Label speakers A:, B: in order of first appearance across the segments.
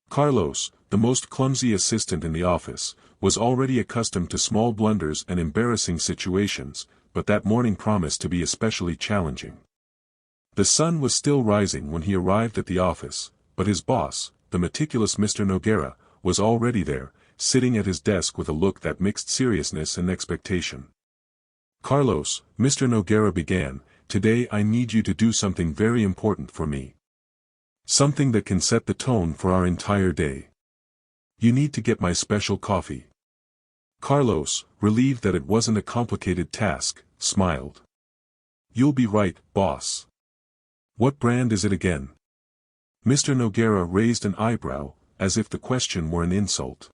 A: Carlos, the most clumsy assistant in the office, was already accustomed to small blunders and embarrassing situations, but that morning promised to be especially challenging. The sun was still rising when he arrived at the office, but his boss, the meticulous Mr. Noguera, was already there, sitting at his desk with a look that mixed seriousness and expectation. "Carlos," Mr. Noguera began, "today I need you to do something very important for me. Something that can set the tone for our entire day. You need to get my special coffee." Carlos, relieved that it wasn't a complicated task, smiled. "You'll be right, boss. What brand is it again?" Mr. Noguera raised an eyebrow, as if the question were an insult.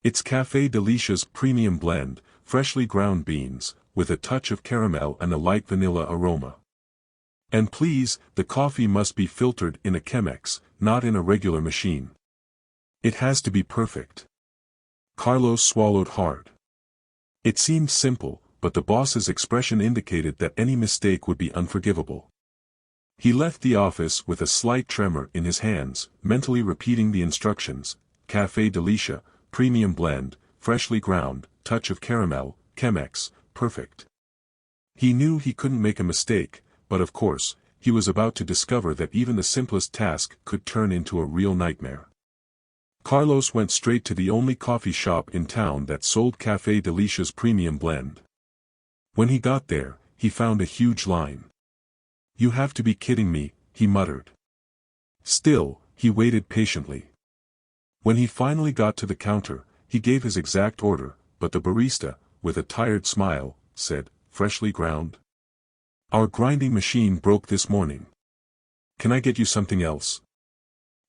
A: "It's Café Delicia's premium blend, freshly ground beans, with a touch of caramel and a light vanilla aroma. And please, the coffee must be filtered in a Chemex, not in a regular machine. It has to be perfect." Carlos swallowed hard. It seemed simple, but the boss's expression indicated that any mistake would be unforgivable. He left the office with a slight tremor in his hands, mentally repeating the instructions: Café Delicia, premium blend, freshly ground, touch of caramel, Chemex, perfect. He knew he couldn't make a mistake, but of course, he was about to discover that even the simplest task could turn into a real nightmare. Carlos went straight to the only coffee shop in town that sold Café Delicia's premium blend. When he got there, he found a huge line. "You have to be kidding me," he muttered. Still, he waited patiently. When he finally got to the counter, he gave his exact order, but the barista, with a tired smile, said, "Freshly ground? Our grinding machine broke this morning. Can I get you something else?"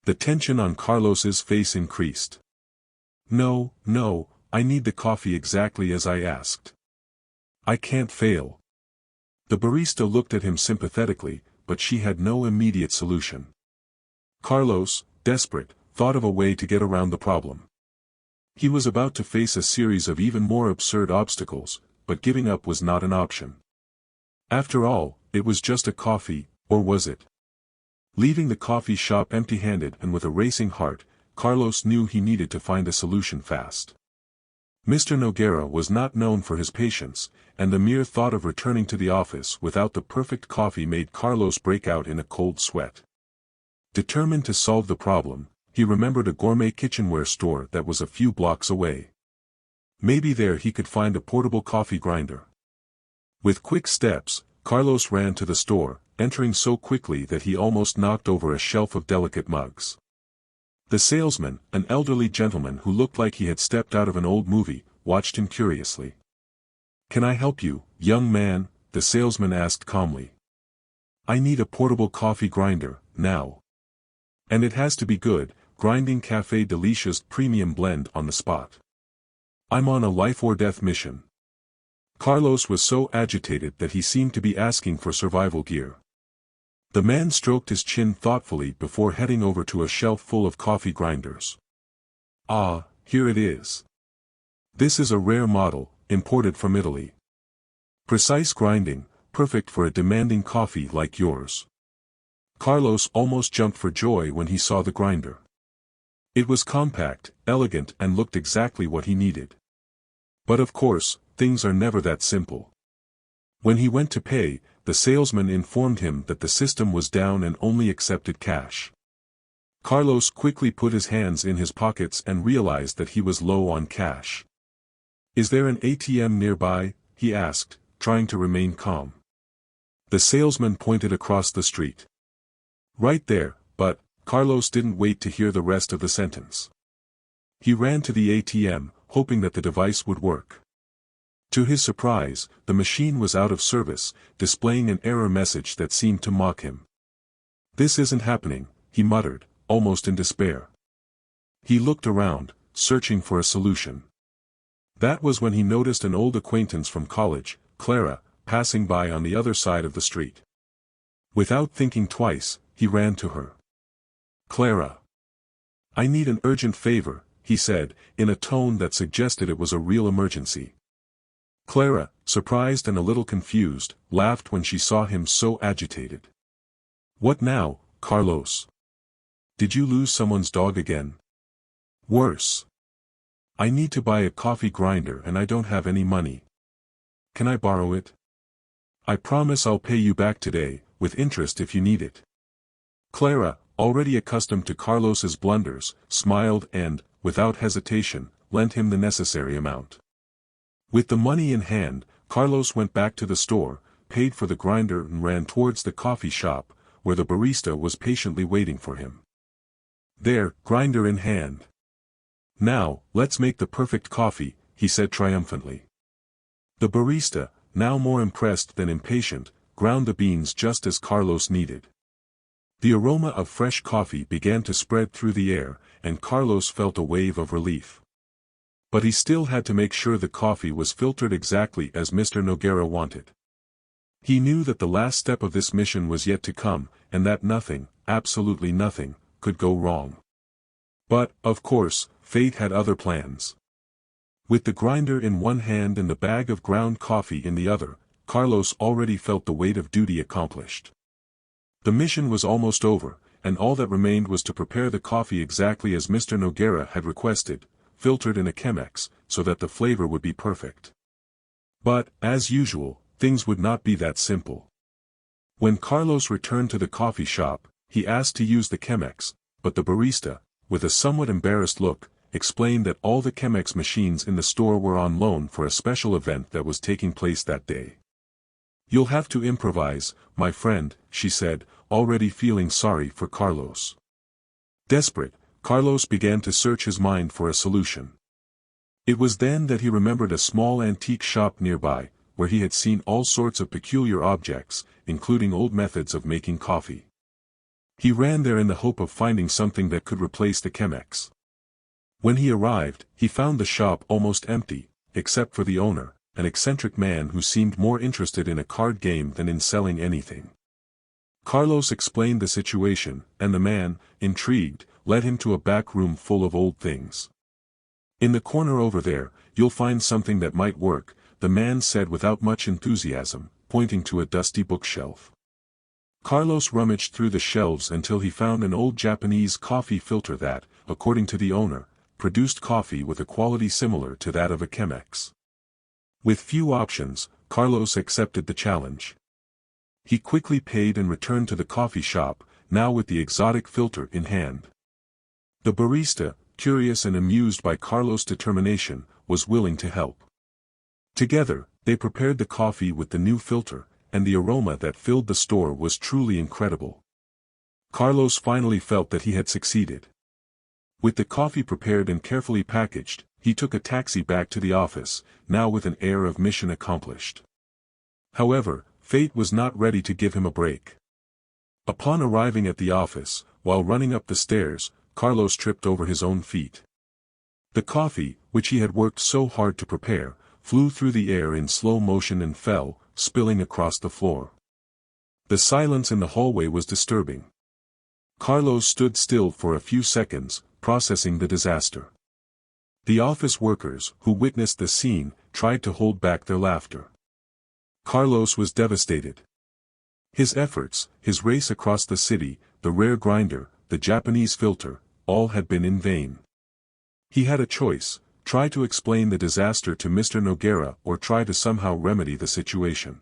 A: The tension on Carlos's face increased. No, I need the coffee exactly as I asked. I can't fail." The barista looked at him sympathetically, but she had no immediate solution. Carlos, desperate, thought of a way to get around the problem. He was about to face a series of even more absurd obstacles, but giving up was not an option. After all, it was just a coffee, or was it? Leaving the coffee shop empty-handed and with a racing heart, Carlos knew he needed to find a solution fast. Mr. Noguera was not known for his patience, and the mere thought of returning to the office without the perfect coffee made Carlos break out in a cold sweat. Determined to solve the problem, he remembered a gourmet kitchenware store that was a few blocks away. Maybe there he could find a portable coffee grinder. With quick steps, Carlos ran to the store, entering so quickly that he almost knocked over a shelf of delicate mugs. The salesman, an elderly gentleman who looked like he had stepped out of an old movie, watched him curiously. "Can I help you, young man?" the salesman asked calmly. "I need a portable coffee grinder, now. And it has to be good, grinding Café Delicia's premium blend on the spot. I'm on a life-or-death mission." Carlos was so agitated that he seemed to be asking for survival gear. The man stroked his chin thoughtfully before heading over to a shelf full of coffee grinders. "Ah, here it is. This is a rare model, imported from Italy. Precise grinding, perfect for a demanding coffee like yours." Carlos almost jumped for joy when he saw the grinder. It was compact, elegant and looked exactly what he needed. But of course, things are never that simple. When he went to pay, the salesman informed him that the system was down and only accepted cash. Carlos quickly put his hands in his pockets and realized that he was low on cash. "Is there an ATM nearby?" he asked, trying to remain calm. The salesman pointed across the street. "Right there," but Carlos didn't wait to hear the rest of the sentence. He ran to the ATM, hoping that the device would work. To his surprise, the machine was out of service, displaying an error message that seemed to mock him. "This isn't happening," he muttered, almost in despair. He looked around, searching for a solution. That was when he noticed an old acquaintance from college, Clara, passing by on the other side of the street. Without thinking twice, he ran to her. "Clara. I need an urgent favor," he said, in a tone that suggested it was a real emergency. Clara, surprised and a little confused, laughed when she saw him so agitated. "What now, Carlos? Did you lose someone's dog again? Worse. I need to buy a coffee grinder and I don't have any money. Can I borrow it? I promise I'll pay you back today, with interest if you need it. Clara, already accustomed to Carlos's blunders, smiled and, without hesitation, lent him the necessary amount. With the money in hand, Carlos went back to the store, paid for the grinder and ran towards the coffee shop, where the barista was patiently waiting for him. There, grinder in hand. Now, let's make the perfect coffee, he said triumphantly. The barista, now more impressed than impatient, ground the beans just as Carlos needed. The aroma of fresh coffee began to spread through the air, and Carlos felt a wave of relief. But he still had to make sure the coffee was filtered exactly as Mr. Noguera wanted. He knew that the last step of this mission was yet to come, and that nothing, absolutely nothing, could go wrong. But, of course, fate had other plans. With the grinder in one hand and the bag of ground coffee in the other, Carlos already felt the weight of duty accomplished. The mission was almost over, and all that remained was to prepare the coffee exactly as Mr. Noguera had requested, filtered in a Chemex, so that the flavor would be perfect. But, as usual, things would not be that simple. When Carlos returned to the coffee shop, he asked to use the Chemex, but the barista, with a somewhat embarrassed look, explained that all the Chemex machines in the store were on loan for a special event that was taking place that day. You'll have to improvise, my friend, she said, already feeling sorry for Carlos. Desperate, Carlos began to search his mind for a solution. It was then that he remembered a small antique shop nearby, where he had seen all sorts of peculiar objects, including old methods of making coffee. He ran there in the hope of finding something that could replace the Chemex. When he arrived, he found the shop almost empty, except for the owner, an eccentric man who seemed more interested in a card game than in selling anything. Carlos explained the situation, and the man, intrigued, led him to a back room full of old things. In the corner over there, you'll find something that might work, the man said without much enthusiasm, pointing to a dusty bookshelf. Carlos rummaged through the shelves until he found an old Japanese coffee filter that, according to the owner, produced coffee with a quality similar to that of a Chemex. With few options, Carlos accepted the challenge. He quickly paid and returned to the coffee shop, now with the exotic filter in hand. The barista, curious and amused by Carlos' determination, was willing to help. Together, they prepared the coffee with the new filter, and the aroma that filled the store was truly incredible. Carlos finally felt that he had succeeded. With the coffee prepared and carefully packaged, he took a taxi back to the office, now with an air of mission accomplished. However, fate was not ready to give him a break. Upon arriving at the office, while running up the stairs, Carlos tripped over his own feet. The coffee, which he had worked so hard to prepare, flew through the air in slow motion and fell, spilling across the floor. The silence in the hallway was disturbing. Carlos stood still for a few seconds, processing the disaster. The office workers, who witnessed the scene, tried to hold back their laughter. Carlos was devastated. His efforts, his race across the city, the rare grinder, the Japanese filter, all had been in vain. He had a choice: try to explain the disaster to Mr. Noguera or try to somehow remedy the situation.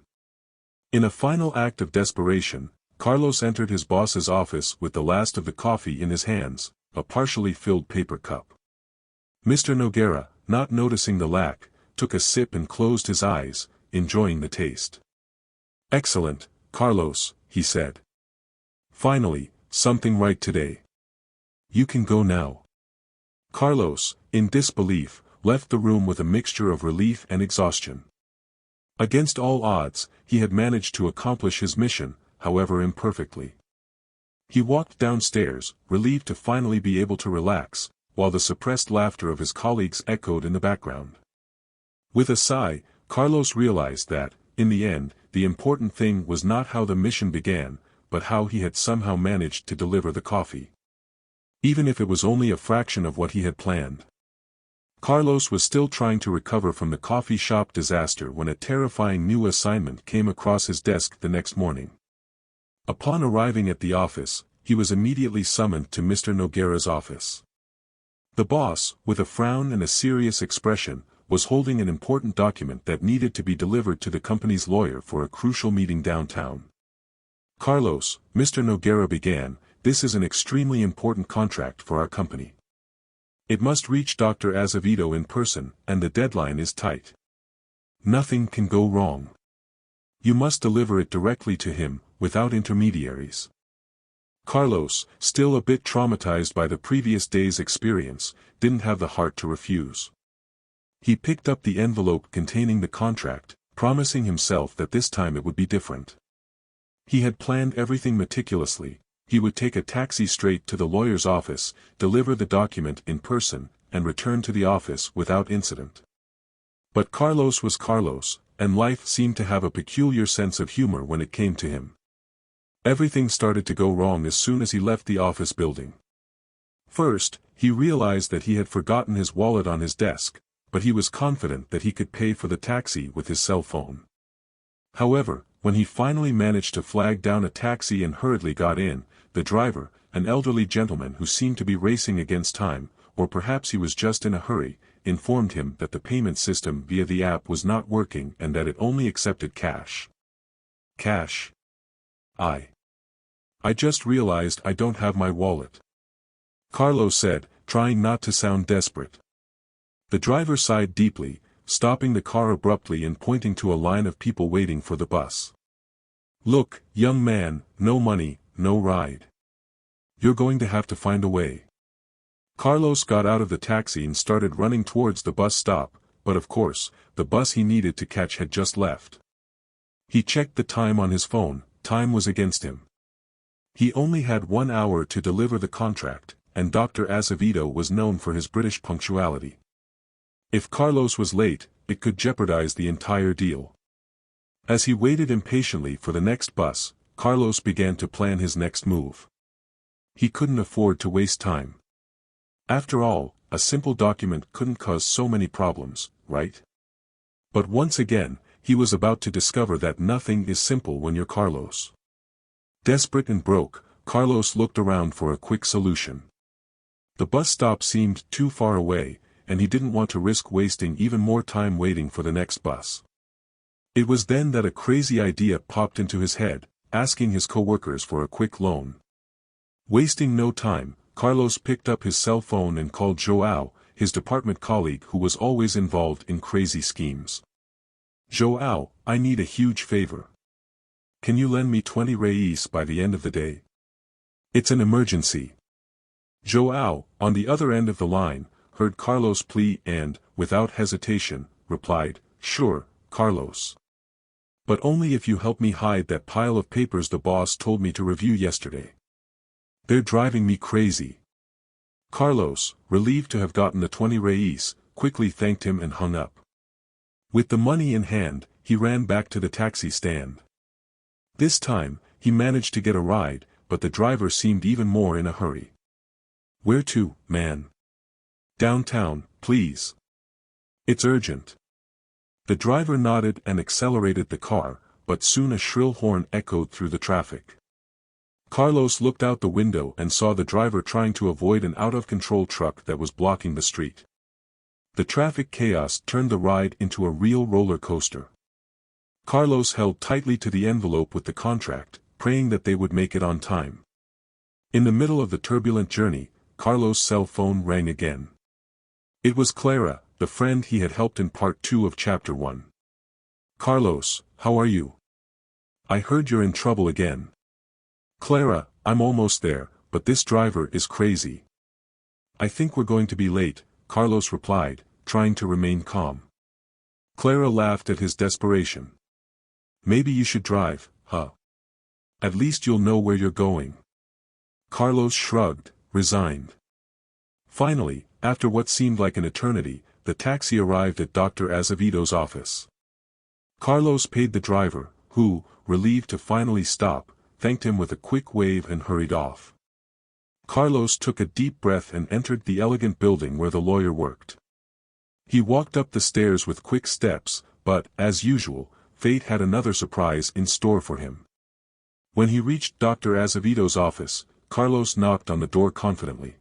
A: In a final act of desperation, Carlos entered his boss's office with the last of the coffee in his hands, a partially filled paper cup. Mr. Noguera, not noticing the lack, took a sip and closed his eyes, enjoying the taste. "Excellent, Carlos," he said. "Finally, something right today. You can go now." Carlos, in disbelief, left the room with a mixture of relief and exhaustion. Against all odds, he had managed to accomplish his mission, however imperfectly. He walked downstairs, relieved to finally be able to relax, while the suppressed laughter of his colleagues echoed in the background. With a sigh, Carlos realized that, in the end, the important thing was not how the mission began, but how he had somehow managed to deliver the coffee. Even if it was only a fraction of what he had planned. Carlos was still trying to recover from the coffee shop disaster when a terrifying new assignment came across his desk the next morning. Upon arriving at the office, he was immediately summoned to Mr. Noguera's office. The boss, with a frown and a serious expression, was holding an important document that needed to be delivered to the company's lawyer for a crucial meeting downtown. "Carlos," Mr. Noguera began, "this is an extremely important contract for our company. It must reach Dr. Azevedo in person, and the deadline is tight. Nothing can go wrong. You must deliver it directly to him, without intermediaries." Carlos, still a bit traumatized by the previous day's experience, didn't have the heart to refuse. He picked up the envelope containing the contract, promising himself that this time it would be different. He had planned everything meticulously. He would take a taxi straight to the lawyer's office, deliver the document in person, and return to the office without incident. But Carlos was Carlos, and life seemed to have a peculiar sense of humor when it came to him. Everything started to go wrong as soon as he left the office building. First, he realized that he had forgotten his wallet on his desk, but he was confident that he could pay for the taxi with his cell phone. However, when he finally managed to flag down a taxi and hurriedly got in, the driver, an elderly gentleman who seemed to be racing against time, or perhaps he was just in a hurry, informed him that the payment system via the app was not working and that it only accepted cash. "Cash? I just realized I don't have my wallet," Carlos said, trying not to sound desperate. The driver sighed deeply, stopping the car abruptly and pointing to a line of people waiting for the bus. "Look, young man, no money, no ride. You're going to have to find a way." Carlos got out of the taxi and started running towards the bus stop, but of course, the bus he needed to catch had just left. He checked the time on his phone. Time was against him. He only had 1 hour to deliver the contract, and Dr. Azevedo was known for his British punctuality. If Carlos was late, it could jeopardize the entire deal. As he waited impatiently for the next bus, Carlos began to plan his next move. He couldn't afford to waste time. After all, a simple document couldn't cause so many problems, right? But once again, he was about to discover that nothing is simple when you're Carlos. Desperate and broke, Carlos looked around for a quick solution. The bus stop seemed too far away, and he didn't want to risk wasting even more time waiting for the next bus. It was then that a crazy idea popped into his head, asking his co-workers for a quick loan. Wasting no time, Carlos picked up his cell phone and called João, his department colleague who was always involved in crazy schemes. "João, I need a huge favor. Can you lend me 20 reais by the end of the day? It's an emergency." João, on the other end of the line, heard Carlos' plea and, without hesitation, replied, "Sure, Carlos. But only if you help me hide that pile of papers the boss told me to review yesterday. They're driving me crazy." Carlos, relieved to have gotten the 20 reais, quickly thanked him and hung up. With the money in hand, he ran back to the taxi stand. This time, he managed to get a ride, but the driver seemed even more in a hurry. "Where to, man?" "Downtown, please. It's urgent." The driver nodded and accelerated the car, but soon a shrill horn echoed through the traffic. Carlos looked out the window and saw the driver trying to avoid an out-of-control truck that was blocking the street. The traffic chaos turned the ride into a real roller coaster. Carlos held tightly to the envelope with the contract, praying that they would make it on time. In the middle of the turbulent journey, Carlos' cell phone rang again. It was Clara, the friend he had helped in part 2 of chapter 1. "Carlos, how are you? I heard you're in trouble again." "Clara, I'm almost there, but this driver is crazy." "I think we're going to be late," Carlos replied, trying to remain calm. Clara laughed at his desperation. "Maybe you should drive, huh? At least you'll know where you're going." Carlos shrugged, resigned. Finally, after what seemed like an eternity, the taxi arrived at Dr. Azevedo's office. Carlos paid the driver, who, relieved to finally stop, thanked him with a quick wave and hurried off. Carlos took a deep breath and entered the elegant building where the lawyer worked. He walked up the stairs with quick steps, but, as usual, fate had another surprise in store for him. When he reached Dr. Azevedo's office, Carlos knocked on the door confidently.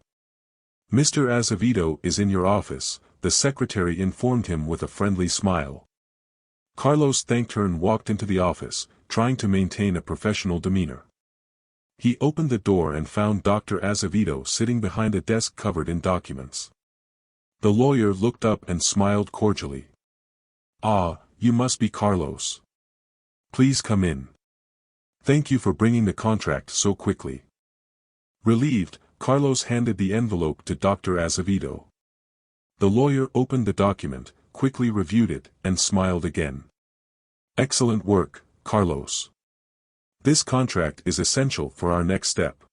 A: "Mr. Azevedo is in your office," the secretary informed him with a friendly smile. Carlos thanked her and walked into the office, trying to maintain a professional demeanor. He opened the door and found Dr. Azevedo sitting behind a desk covered in documents. The lawyer looked up and smiled cordially. "Ah, you must be Carlos. Please come in. Thank you for bringing the contract so quickly." Relieved, Carlos handed the envelope to Dr. Azevedo. The lawyer opened the document, quickly reviewed it, and smiled again. "Excellent work, Carlos. This contract is essential for our next step.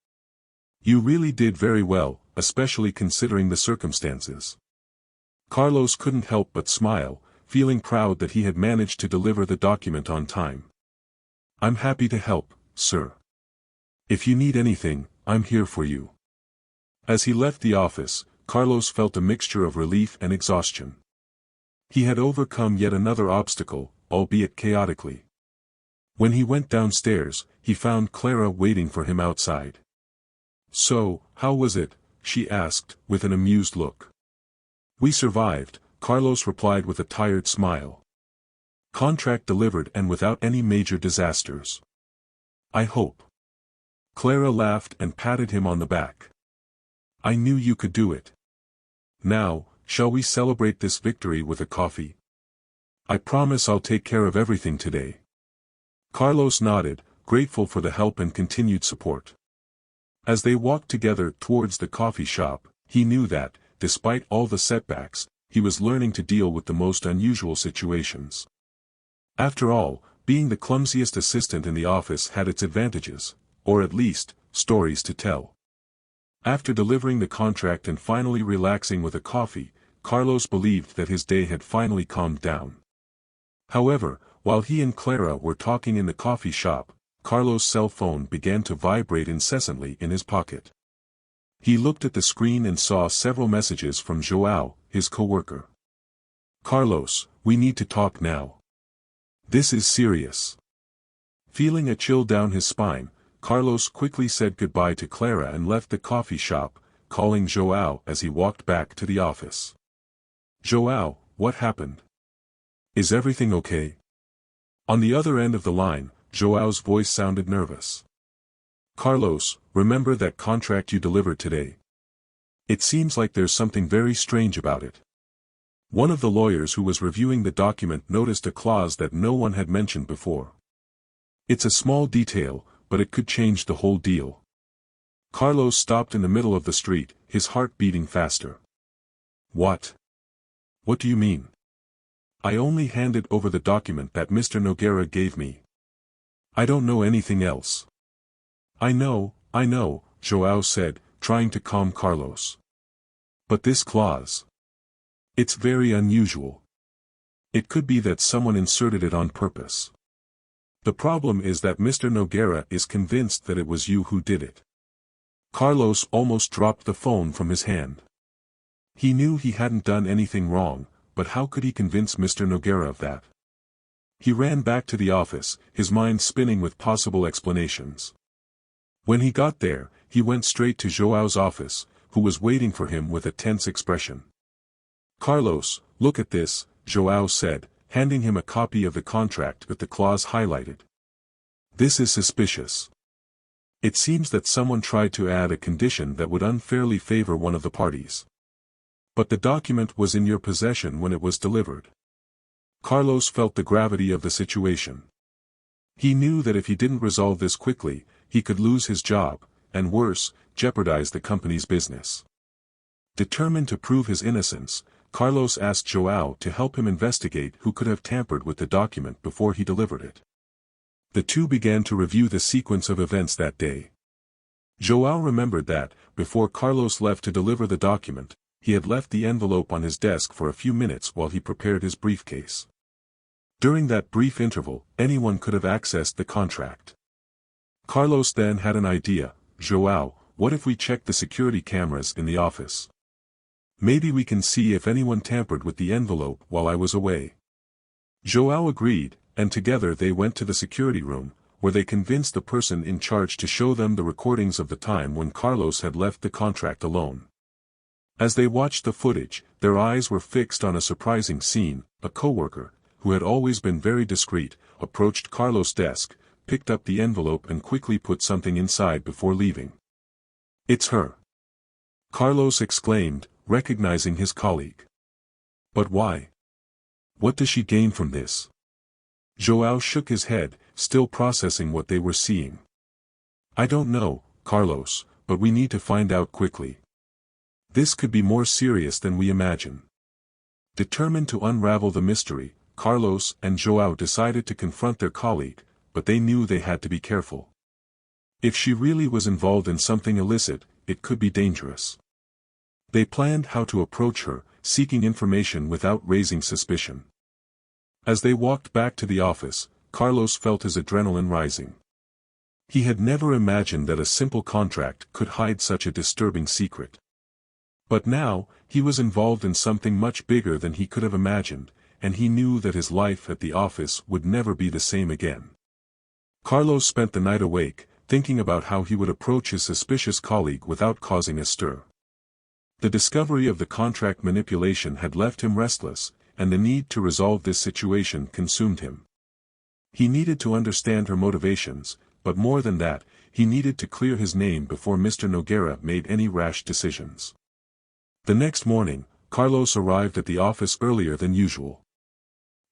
A: You really did very well, especially considering the circumstances." Carlos couldn't help but smile, feeling proud that he had managed to deliver the document on time. "I'm happy to help, sir. If you need anything, I'm here for you." As he left the office, Carlos felt a mixture of relief and exhaustion. He had overcome yet another obstacle, albeit chaotically. When he went downstairs, he found Clara waiting for him outside. "So, how was it?" she asked, with an amused look. "We survived," Carlos replied with a tired smile. "Contract delivered and without any major disasters. I hope." Clara laughed and patted him on the back. "I knew you could do it. Now, shall we celebrate this victory with a coffee? I promise I'll take care of everything today." Carlos nodded, grateful for the help and continued support. As they walked together towards the coffee shop, he knew that, despite all the setbacks, he was learning to deal with the most unusual situations. After all, being the clumsiest assistant in the office had its advantages, or at least, stories to tell. After delivering the contract and finally relaxing with a coffee, Carlos believed that his day had finally calmed down. However, while he and Clara were talking in the coffee shop, Carlos' cell phone began to vibrate incessantly in his pocket. He looked at the screen and saw several messages from João, his co-worker. "Carlos, we need to talk now. This is serious." Feeling a chill down his spine, Carlos quickly said goodbye to Clara and left the coffee shop, calling João as he walked back to the office. "João, what happened? Is everything okay?" On the other end of the line, João's voice sounded nervous. "Carlos, remember that contract you delivered today? It seems like there's something very strange about it." One of the lawyers who was reviewing the document noticed a clause that no one had mentioned before. "It's a small detail, but it could change the whole deal." Carlos stopped in the middle of the street, his heart beating faster. "What? What do you mean?" "I only handed over the document that Mr. Nogueira gave me. I don't know anything else." I know, João said, trying to calm Carlos. "But this clause. It's very unusual. It could be that someone inserted it on purpose. The problem is that Mr. Nogueira is convinced that it was you who did it." Carlos almost dropped the phone from his hand. He knew he hadn't done anything wrong, but how could he convince Mr. Nogueira of that? He ran back to the office, his mind spinning with possible explanations. When he got there, he went straight to João's office, who was waiting for him with a tense expression. "Carlos, look at this," João said, handing him a copy of the contract with the clause highlighted. "This is suspicious. It seems that someone tried to add a condition that would unfairly favor one of the parties. But the document was in your possession when it was delivered." Carlos felt the gravity of the situation. He knew that if he didn't resolve this quickly, he could lose his job, and worse, jeopardize the company's business. Determined to prove his innocence, Carlos asked João to help him investigate who could have tampered with the document before he delivered it. The two began to review the sequence of events that day. João remembered that, before Carlos left to deliver the document, he had left the envelope on his desk for a few minutes while he prepared his briefcase. During that brief interval, anyone could have accessed the contract. Carlos then had an idea. "João, what if we check the security cameras in the office? Maybe we can see if anyone tampered with the envelope while I was away." João agreed, and together they went to the security room, where they convinced the person in charge to show them the recordings of the time when Carlos had left the contract alone. As they watched the footage, their eyes were fixed on a surprising scene. A coworker, who had always been very discreet, approached Carlos' desk, picked up the envelope and quickly put something inside before leaving. "It's her!" Carlos exclaimed, recognizing his colleague. "But why? What does she gain from this?" João shook his head, still processing what they were seeing. "I don't know, Carlos, but we need to find out quickly. This could be more serious than we imagine." Determined to unravel the mystery, Carlos and João decided to confront their colleague, but they knew they had to be careful. If she really was involved in something illicit, it could be dangerous. They planned how to approach her, seeking information without raising suspicion. As they walked back to the office, Carlos felt his adrenaline rising. He had never imagined that a simple contract could hide such a disturbing secret. But now, he was involved in something much bigger than he could have imagined, and he knew that his life at the office would never be the same again. Carlos spent the night awake, thinking about how he would approach his suspicious colleague without causing a stir. The discovery of the contract manipulation had left him restless, and the need to resolve this situation consumed him. He needed to understand her motivations, but more than that, he needed to clear his name before Mr. Nogueira made any rash decisions. The next morning, Carlos arrived at the office earlier than usual.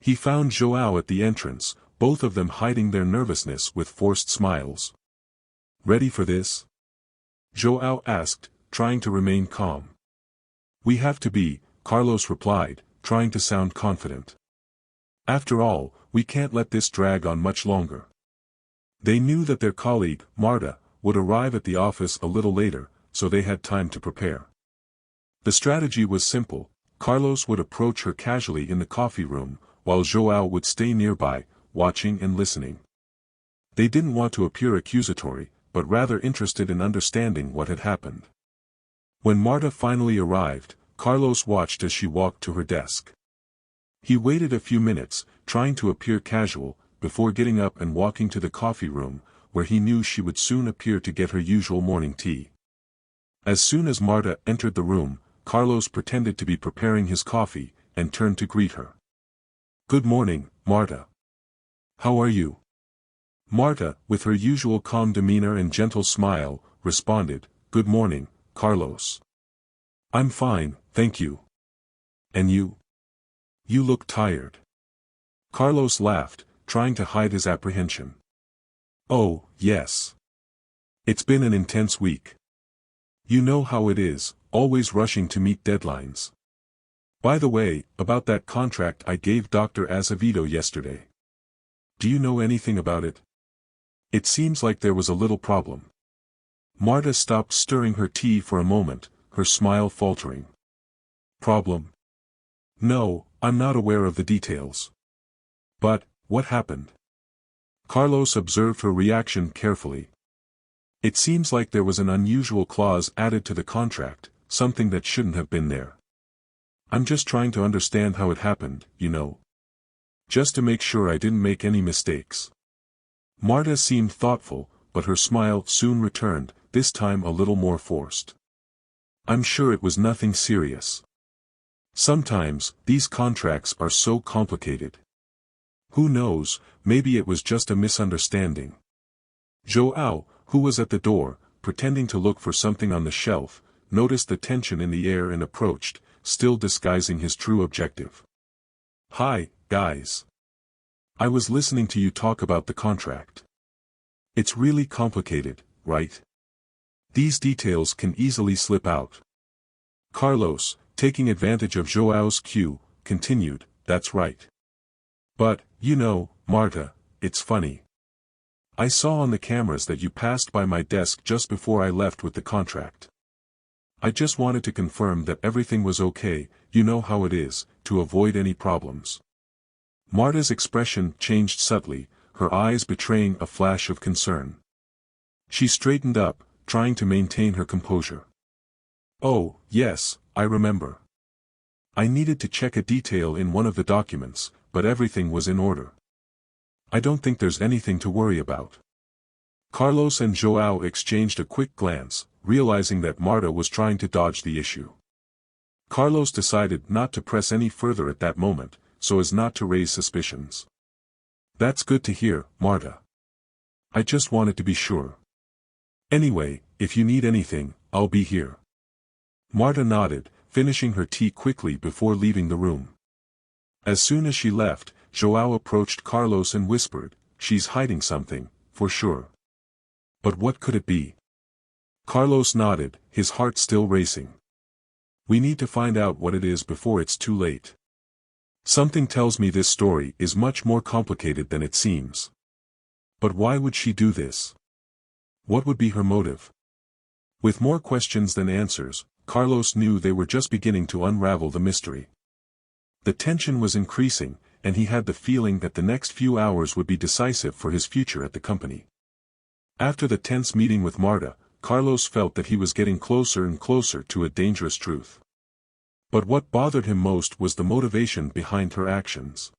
A: He found João at the entrance, both of them hiding their nervousness with forced smiles. "Ready for this?" João asked, trying to remain calm. "We have to be," Carlos replied, trying to sound confident. "After all, we can't let this drag on much longer." They knew that their colleague, Marta, would arrive at the office a little later, so they had time to prepare. The strategy was simple. Carlos would approach her casually in the coffee room, while João would stay nearby, watching and listening. They didn't want to appear accusatory, but rather interested in understanding what had happened. When Marta finally arrived, Carlos watched as she walked to her desk. He waited a few minutes, trying to appear casual, before getting up and walking to the coffee room, where he knew she would soon appear to get her usual morning tea. As soon as Marta entered the room, Carlos pretended to be preparing his coffee, and turned to greet her. "Good morning, Marta. How are you?" Marta, with her usual calm demeanor and gentle smile, responded, "Good morning, Carlos. I'm fine, thank you. And you? You look tired." Carlos laughed, trying to hide his apprehension. "Oh, yes. It's been an intense week. You know how it is, always rushing to meet deadlines. By the way, about that contract I gave Dr. Azevedo yesterday. Do you know anything about it? It seems like there was a little problem." Marta stopped stirring her tea for a moment, her smile faltering. "Problem? No, I'm not aware of the details. But, what happened?" Carlos observed her reaction carefully. "It seems like there was an unusual clause added to the contract, something that shouldn't have been there. I'm just trying to understand how it happened, you know. Just to make sure I didn't make any mistakes." Marta seemed thoughtful, but her smile soon returned, this time a little more forced. "I'm sure it was nothing serious. Sometimes, these contracts are so complicated. Who knows, maybe it was just a misunderstanding." João, who was at the door, pretending to look for something on the shelf, noticed the tension in the air and approached, still disguising his true objective. "Hi, guys. I was listening to you talk about the contract. It's really complicated, right? These details can easily slip out." Carlos, taking advantage of João's cue, continued, "That's right. But, you know, Marta, it's funny. I saw on the cameras that you passed by my desk just before I left with the contract. I just wanted to confirm that everything was okay, you know how it is, to avoid any problems." Marta's expression changed subtly, her eyes betraying a flash of concern. She straightened up, trying to maintain her composure. "Oh, yes, I remember. I needed to check a detail in one of the documents, but everything was in order. I don't think there's anything to worry about." Carlos and João exchanged a quick glance, realizing that Marta was trying to dodge the issue. Carlos decided not to press any further at that moment, so as not to raise suspicions. "That's good to hear, Marta. I just wanted to be sure. Anyway, if you need anything, I'll be here." Marta nodded, finishing her tea quickly before leaving the room. As soon as she left, João approached Carlos and whispered, "She's hiding something, for sure. But what could it be?" Carlos nodded, his heart still racing. "We need to find out what it is before it's too late. Something tells me this story is much more complicated than it seems. But why would she do this? What would be her motive?" With more questions than answers, Carlos knew they were just beginning to unravel the mystery. The tension was increasing, and he had the feeling that the next few hours would be decisive for his future at the company. After the tense meeting with Marta, Carlos felt that he was getting closer and closer to a dangerous truth. But what bothered him most was the motivation behind her actions.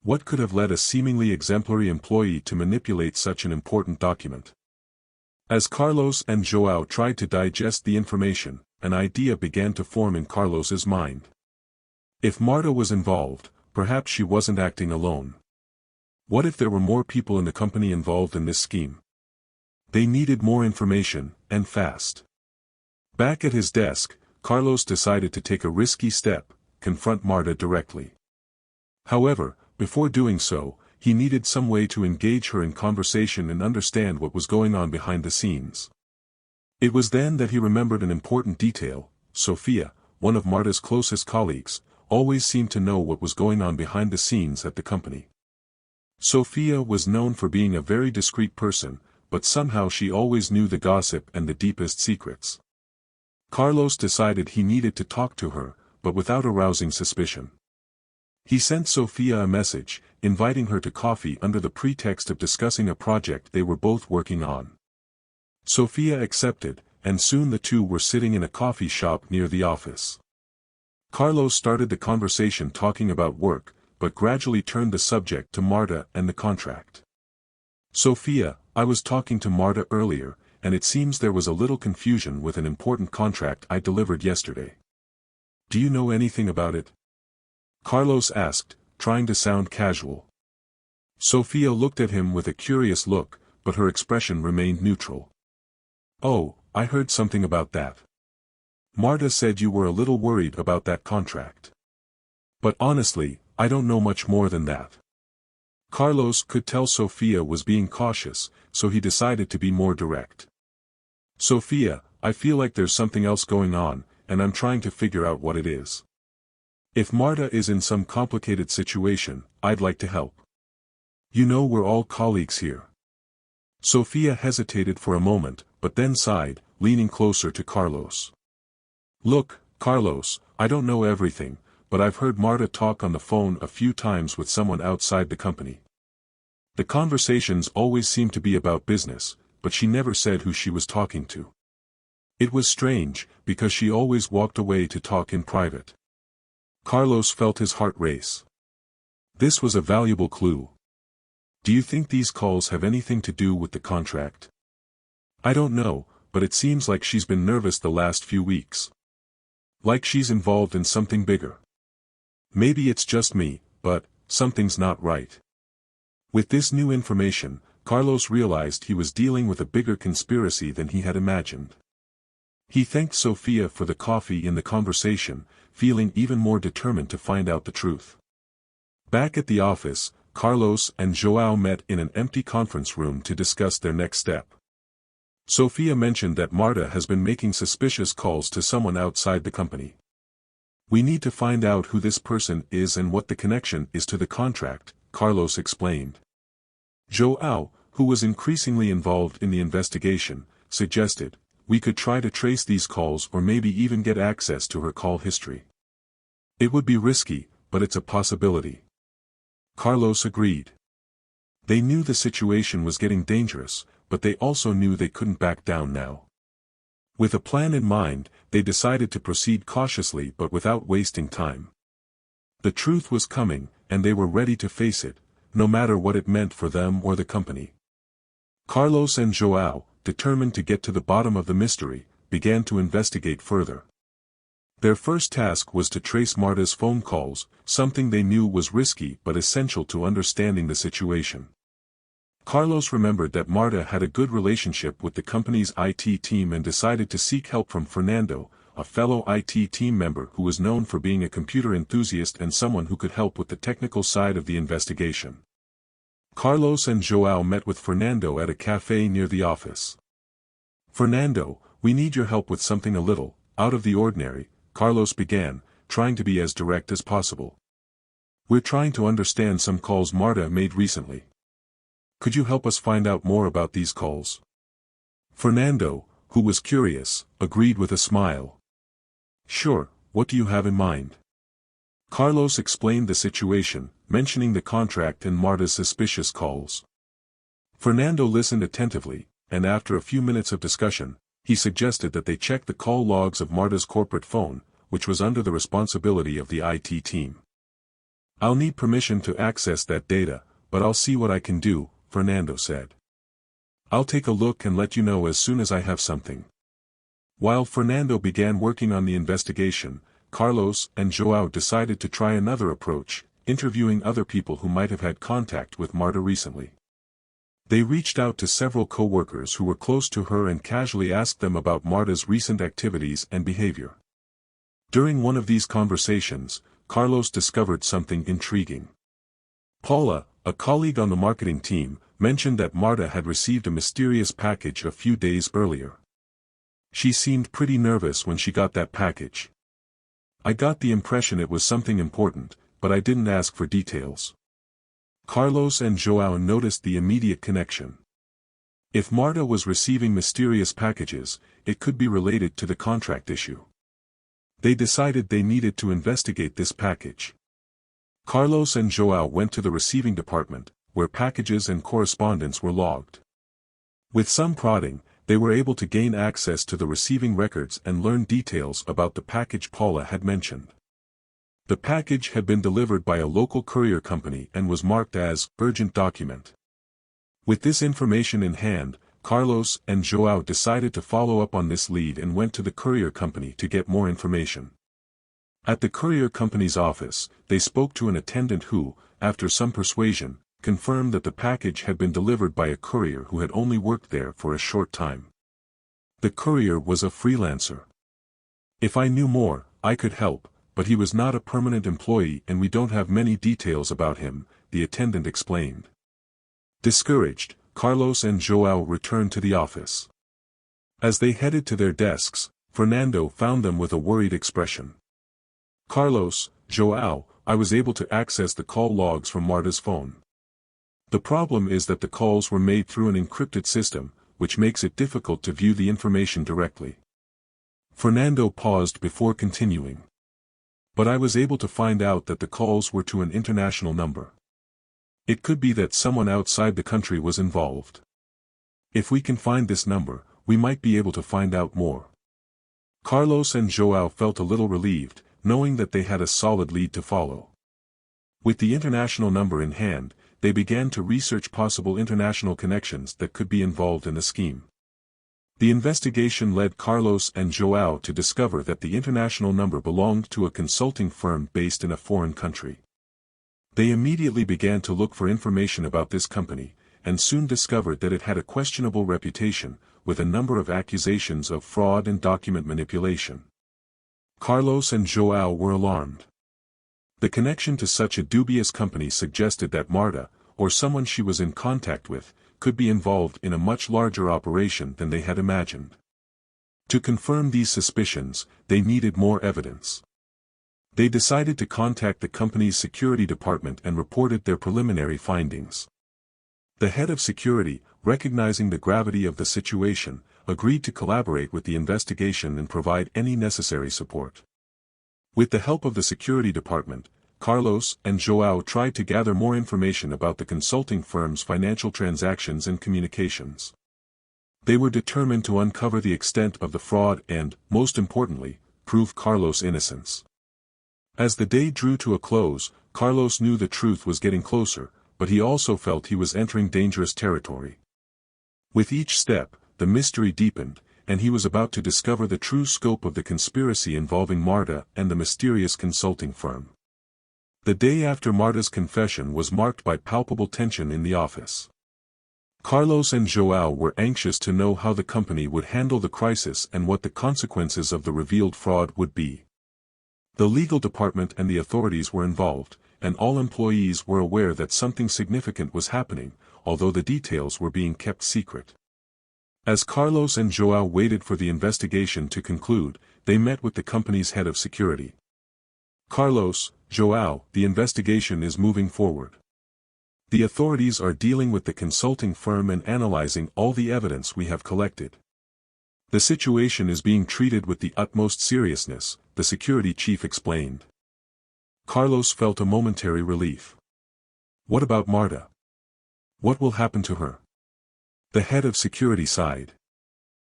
A: What could have led a seemingly exemplary employee to manipulate such an important document? As Carlos and João tried to digest the information, an idea began to form in Carlos's mind. If Marta was involved, perhaps she wasn't acting alone. What if there were more people in the company involved in this scheme? They needed more information, and fast. Back at his desk, Carlos decided to take a risky step, confront Marta directly. However, before doing so, he needed some way to engage her in conversation and understand what was going on behind the scenes. It was then that he remembered an important detail: Sofia, one of Marta's closest colleagues, always seemed to know what was going on behind the scenes at the company. Sofia was known for being a very discreet person, but somehow she always knew the gossip and the deepest secrets. Carlos decided he needed to talk to her, but without arousing suspicion. He sent Sofia a message, inviting her to coffee under the pretext of discussing a project they were both working on. Sofia accepted, and soon the two were sitting in a coffee shop near the office. Carlos started the conversation talking about work, but gradually turned the subject to Marta and the contract. "Sofia, I was talking to Marta earlier, and it seems there was a little confusion with an important contract I delivered yesterday. Do you know anything about it?" Carlos asked, trying to sound casual. Sofia looked at him with a curious look, but her expression remained neutral. "Oh, I heard something about that. Marta said you were a little worried about that contract. But honestly, I don't know much more than that." Carlos could tell Sofia was being cautious, so he decided to be more direct. "Sofia, I feel like there's something else going on, and I'm trying to figure out what it is. If Marta is in some complicated situation, I'd like to help. You know, we're all colleagues here." Sofia hesitated for a moment, but then sighed, leaning closer to Carlos. "Look, Carlos, I don't know everything, but I've heard Marta talk on the phone a few times with someone outside the company. The conversations always seemed to be about business, but she never said who she was talking to. It was strange, because she always walked away to talk in private." Carlos felt his heart race. This was a valuable clue. "Do you think these calls have anything to do with the contract?" "I don't know, but it seems like she's been nervous the last few weeks. Like she's involved in something bigger. Maybe it's just me, but something's not right." With this new information, Carlos realized he was dealing with a bigger conspiracy than he had imagined. He thanked Sofia for the coffee in the conversation, feeling even more determined to find out the truth. Back at the office, Carlos and João met in an empty conference room to discuss their next step. Sofia mentioned that Marta has been making suspicious calls to someone outside the company. "We need to find out who this person is and what the connection is to the contract," Carlos explained. João, who was increasingly involved in the investigation, suggested, "We could try to trace these calls or maybe even get access to her call history. It would be risky, but it's a possibility." Carlos agreed. They knew the situation was getting dangerous, but they also knew they couldn't back down now. With a plan in mind, they decided to proceed cautiously but without wasting time. The truth was coming, and they were ready to face it, no matter what it meant for them or the company. Carlos and João, determined to get to the bottom of the mystery, began to investigate further. Their first task was to trace Marta's phone calls, something they knew was risky but essential to understanding the situation. Carlos remembered that Marta had a good relationship with the company's IT team and decided to seek help from Fernando, a fellow IT team member who was known for being a computer enthusiast and someone who could help with the technical side of the investigation. Carlos and João met with Fernando at a cafe near the office. "Fernando, we need your help with something a little out of the ordinary," Carlos began, trying to be as direct as possible. "We're trying to understand some calls Marta made recently. Could you help us find out more about these calls?" Fernando, who was curious, agreed with a smile. "Sure, what do you have in mind?" Carlos explained the situation, mentioning the contract and Marta's suspicious calls. Fernando listened attentively, and after a few minutes of discussion, he suggested that they check the call logs of Marta's corporate phone, which was under the responsibility of the IT team. "I'll need permission to access that data, but I'll see what I can do," Fernando said. "I'll take a look and let you know as soon as I have something." While Fernando began working on the investigation, Carlos and João decided to try another approach, interviewing other people who might have had contact with Marta recently. They reached out to several co-workers who were close to her and casually asked them about Marta's recent activities and behavior. During one of these conversations, Carlos discovered something intriguing. Paula, a colleague on the marketing team, mentioned that Marta had received a mysterious package a few days earlier. She seemed pretty nervous when she got that package. "I got the impression it was something important, but I didn't ask for details." Carlos and João noticed the immediate connection. If Marta was receiving mysterious packages, it could be related to the contract issue. They decided they needed to investigate this package. Carlos and João went to the receiving department, where packages and correspondence were logged. With some prodding, they were able to gain access to the receiving records and learn details about the package Paula had mentioned. The package had been delivered by a local courier company and was marked as urgent document. With this information in hand, Carlos and João decided to follow up on this lead and went to the courier company to get more information. At the courier company's office, they spoke to an attendant who, after some persuasion, confirmed that the package had been delivered by a courier who had only worked there for a short time. The courier was a freelancer. "If I knew more, I could help, but he was not a permanent employee and we don't have many details about him," the attendant explained. Discouraged, Carlos and João returned to the office. As they headed to their desks, Fernando found them with a worried expression. "Carlos, João, I was able to access the call logs from Marta's phone. The problem is that the calls were made through an encrypted system, which makes it difficult to view the information directly." Fernando paused before continuing. "But I was able to find out that the calls were to an international number. It could be that someone outside the country was involved. If we can find this number, we might be able to find out more." Carlos and João felt a little relieved, knowing that they had a solid lead to follow. With the international number in hand, they began to research possible international connections that could be involved in the scheme. The investigation led Carlos and João to discover that the international number belonged to a consulting firm based in a foreign country. They immediately began to look for information about this company, and soon discovered that it had a questionable reputation, with a number of accusations of fraud and document manipulation. Carlos and João were alarmed. The connection to such a dubious company suggested that Marta, or someone she was in contact with, could be involved in a much larger operation than they had imagined. To confirm these suspicions, they needed more evidence. They decided to contact the company's security department and reported their preliminary findings. The head of security, recognizing the gravity of the situation, agreed to collaborate with the investigation and provide any necessary support. With the help of the security department, Carlos and João tried to gather more information about the consulting firm's financial transactions and communications. They were determined to uncover the extent of the fraud and, most importantly, prove Carlos' innocence. As the day drew to a close, Carlos knew the truth was getting closer, but he also felt he was entering dangerous territory. With each step, the mystery deepened, and he was about to discover the true scope of the conspiracy involving Marta and the mysterious consulting firm. The day after Marta's confession was marked by palpable tension in the office. Carlos and João were anxious to know how the company would handle the crisis and what the consequences of the revealed fraud would be. The legal department and the authorities were involved, and all employees were aware that something significant was happening, although the details were being kept secret. As Carlos and João waited for the investigation to conclude, they met with the company's head of security. "Carlos, João, the investigation is moving forward. The authorities are dealing with the consulting firm and analyzing all the evidence we have collected. The situation is being treated with the utmost seriousness," the security chief explained. Carlos felt a momentary relief. What about Marta? What will happen to her? The head of security sighed.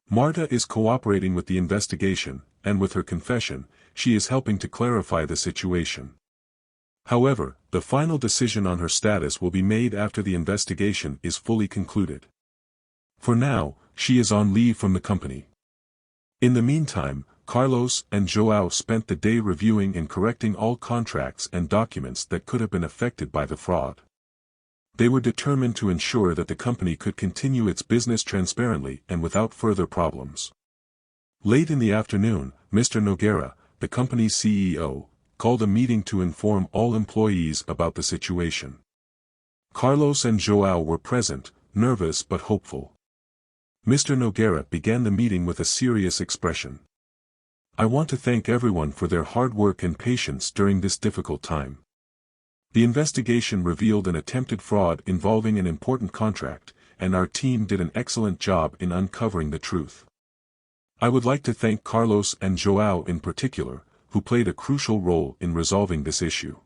A: Marta is cooperating with the investigation, and with her confession, she is helping to clarify the situation. However, the final decision on her status will be made after the investigation is fully concluded. For now, she is on leave from the company. In the meantime, Carlos and João spent the day reviewing and correcting all contracts and documents that could have been affected by the fraud. They were determined to ensure that the company could continue its business transparently and without further problems. Late in the afternoon, Mr. Nogueira, the company's CEO, called a meeting to inform all employees about the situation. Carlos and João were present, nervous but hopeful. Mr. Nogueira began the meeting with a serious expression. "I want to thank everyone for their hard work and patience during this difficult time. The investigation revealed an attempted fraud involving an important contract, and our team did an excellent job in uncovering the truth. I would like to thank Carlos and João in particular, who played a crucial role in resolving this issue."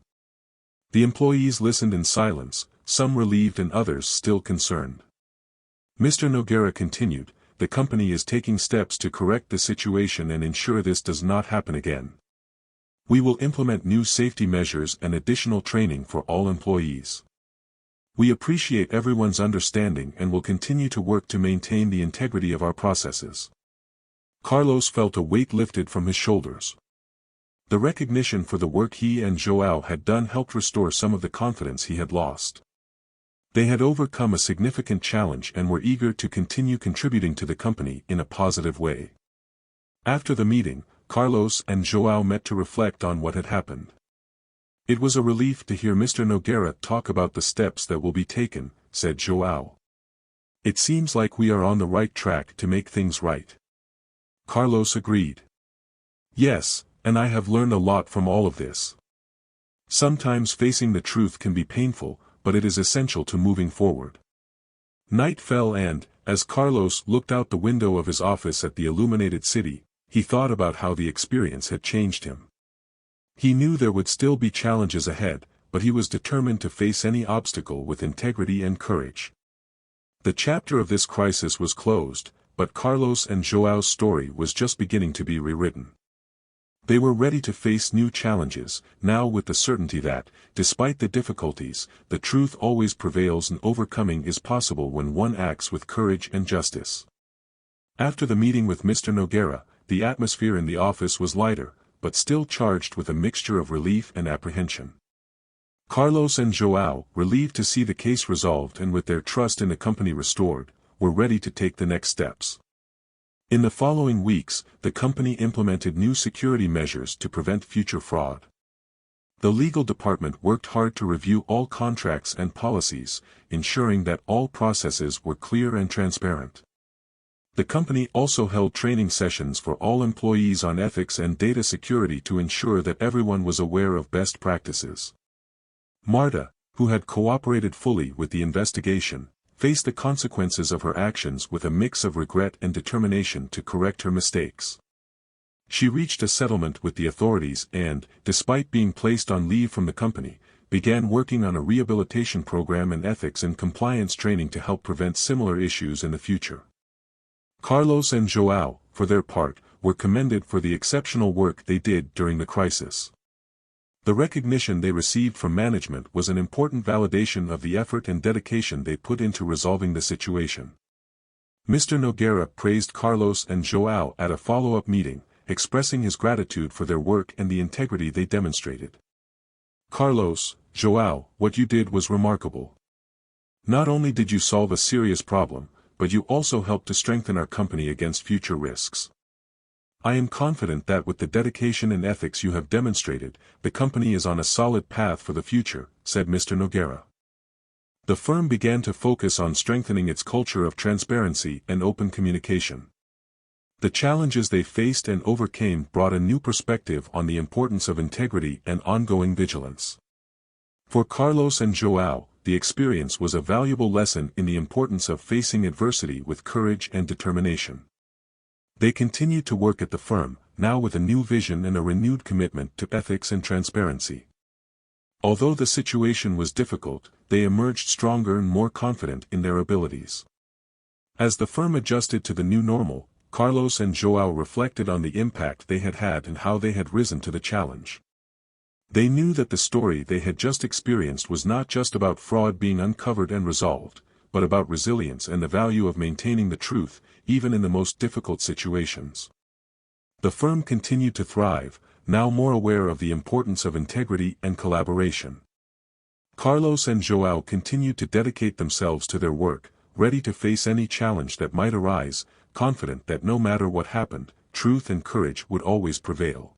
A: The employees listened in silence, some relieved and others still concerned. Mr. Nogueira continued, "The company is taking steps to correct the situation and ensure this does not happen again. We will implement new safety measures and additional training for all employees. We appreciate everyone's understanding and will continue to work to maintain the integrity of our processes." Carlos felt a weight lifted from his shoulders. The recognition for the work he and João had done helped restore some of the confidence he had lost. They had overcome a significant challenge and were eager to continue contributing to the company in a positive way. After the meeting, Carlos and João met to reflect on what had happened. "It was a relief to hear Mr. Nogueira talk about the steps that will be taken," said João. "It seems like we are on the right track to make things right." Carlos agreed. "Yes, and I have learned a lot from all of this. Sometimes facing the truth can be painful, but it is essential to moving forward." Night fell and, as Carlos looked out the window of his office at the illuminated city, he thought about how the experience had changed him. He knew there would still be challenges ahead, but he was determined to face any obstacle with integrity and courage. The chapter of this crisis was closed, but Carlos and João's story was just beginning to be rewritten. They were ready to face new challenges, now with the certainty that, despite the difficulties, the truth always prevails and overcoming is possible when one acts with courage and justice. After the meeting with Mr. Nogueira, the atmosphere in the office was lighter, but still charged with a mixture of relief and apprehension. Carlos and João, relieved to see the case resolved and with their trust in the company restored, were ready to take the next steps. In the following weeks, the company implemented new security measures to prevent future fraud. The legal department worked hard to review all contracts and policies, ensuring that all processes were clear and transparent. The company also held training sessions for all employees on ethics and data security to ensure that everyone was aware of best practices. Marta, who had cooperated fully with the investigation, faced the consequences of her actions with a mix of regret and determination to correct her mistakes. She reached a settlement with the authorities and, despite being placed on leave from the company, began working on a rehabilitation program and ethics and compliance training to help prevent similar issues in the future. Carlos and João, for their part, were commended for the exceptional work they did during the crisis. The recognition they received from management was an important validation of the effort and dedication they put into resolving the situation. Mr. Noguera praised Carlos and João at a follow-up meeting, expressing his gratitude for their work and the integrity they demonstrated. "Carlos, João, what you did was remarkable. Not only did you solve a serious problem, but you also helped to strengthen our company against future risks. I am confident that with the dedication and ethics you have demonstrated, the company is on a solid path for the future," said Mr. Noguera. The firm began to focus on strengthening its culture of transparency and open communication. The challenges they faced and overcame brought a new perspective on the importance of integrity and ongoing vigilance. For Carlos and João, the experience was a valuable lesson in the importance of facing adversity with courage and determination. They continued to work at the firm, now with a new vision and a renewed commitment to ethics and transparency. Although the situation was difficult, they emerged stronger and more confident in their abilities. As the firm adjusted to the new normal, Carlos and João reflected on the impact they had had and how they had risen to the challenge. They knew that the story they had just experienced was not just about fraud being uncovered and resolved, but about resilience and the value of maintaining the truth, even in the most difficult situations. The firm continued to thrive, now more aware of the importance of integrity and collaboration. Carlos and João continued to dedicate themselves to their work, ready to face any challenge that might arise, confident that no matter what happened, truth and courage would always prevail.